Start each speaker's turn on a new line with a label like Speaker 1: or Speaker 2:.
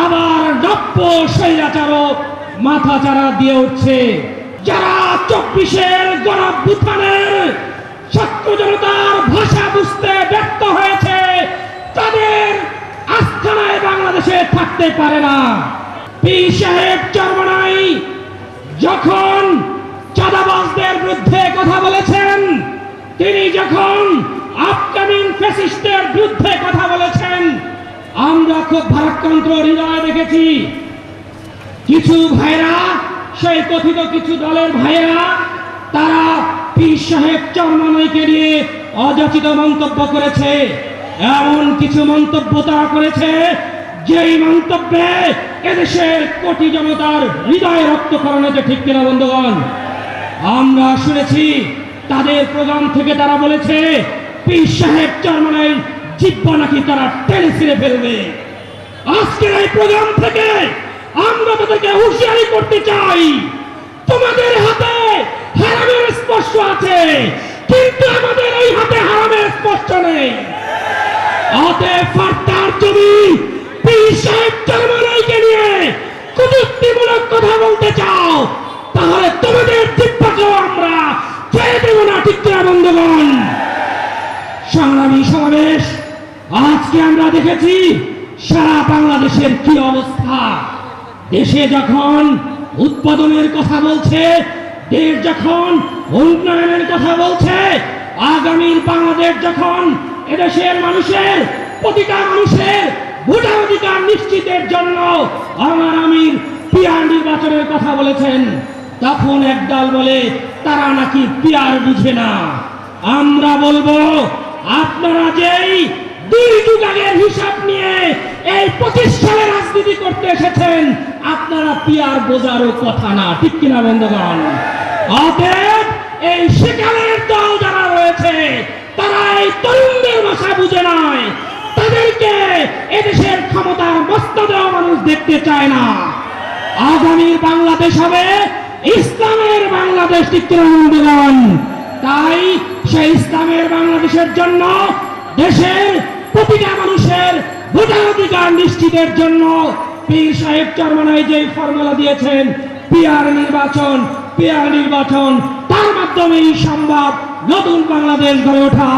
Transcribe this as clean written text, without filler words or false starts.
Speaker 1: আবার নব্য স্বৈরাচারও মাথাচাড়া দিয়ে উঠছে। যারা 24-এর গণঅভ্যুত্থানের ছাত্র জনতার ভাষা বুঝতে ব্যর্থ হয়েছে, তাদের আস্থানায় বাংলাদেশে থাকতে পারে না। পীর সাহেব চরমনাই যখন চাঁদাবাজদের বিরুদ্ধে কথা বলেছেন, তিনি যখন আপকামিং ফ্যাসিস্টের বিরুদ্ধে কথা বলেছেন, আমরা খুব ভারাক্রান্ত হৃদয় দেখেছি। কিছু ভাইরা, সেই কথিত কিছু দলের ভাইরা, তারা পীর সাহেব চরমনাইকে নিয়ে অযাচিত মন্তব্য করেছে। এমন কিছু মন্তব্য তারা করেছে যেই মন্তব্যে এদেশের কোটি জনতার হৃদয় রক্তক্ষরণ হয়েছে। ঠিক কিনা বন্ধুগণ? আমরা শুনেছি তাদের প্রোগ্রাম থেকে তারা বলেছে পীর সাহেব চরমনাইর জিহ্বা নাকি তারা টেনে ছিঁড়ে ফেলবে। আজকের এই প্রোগ্রাম থেকে আমরা তাদেরকে হুঁশিয়ারি করতে চাই, তোমাদের হাতে হারামের স্পর্শ আছে, কিন্তু আমাদের এই হাতে হারামের স্পর্শ নেই। অতএব ফার্তার জমি পীর সাহেব চরমনাইকে নিয়ে কটূক্তিমূলক কথা বলতে চাও, তাহলে তোমাদের জিহ্বাকেও আমরা ছেড়ে দেব না। ঠিক কিনা বন্ধুগণ? সংগ্রামী সমাবেশ, আজকে আমরা দেখেছি সারা বাংলাদেশের কি অবস্থা। দেশে যখন উৎপাদনের কথা বলছে, দেশ যখন উন্নয়নের কথা বলছে, আগামীর বাংলাদেশ যখন এদেশের মানুষের, প্রতিটা মানুষের ভোটাধিকার নিশ্চিতের জন্য আমার আমির পিয়ার নির্বাচনের কথা বলেছেন, তখন একদল বলে তারা নাকি পিয়ার বুঝে না। আমরা বলবো, আপনারা যেই 2 যুগ আগের হিসাব নিয়ে এই 25 সালে রাজনীতি করতে এসেছেন, আপনারা পিয়ার বোঝারও কথা না। ঠিক কিনা বন্ধুগণ? অতএব এই সেকালের দল যারা রয়েছে, তারা এই তরুণদের ভাষা বুঝে নয়, তাদেরকে এদেশের ক্ষমতার মস্ত দেওয়া মানুষ দেখতে চায় না। আগামীর বাংলাদেশ হবে ইসলামের বাংলাদেশ। ঠিক কিনা বন্ধুগণ? তাই সেই ইসলামের বাংলাদেশের জন্য, দেশের প্রতিটা মানুষের ভোটাধিকার নিশ্চিতের জন্য পীর সাহেব চরমনাই যে ফর্মুলা দিয়েছেন, পিয়ার নির্বাচন, তার মাধ্যমেই সম্ভব নতুন বাংলাদেশ গড়ে ওঠা।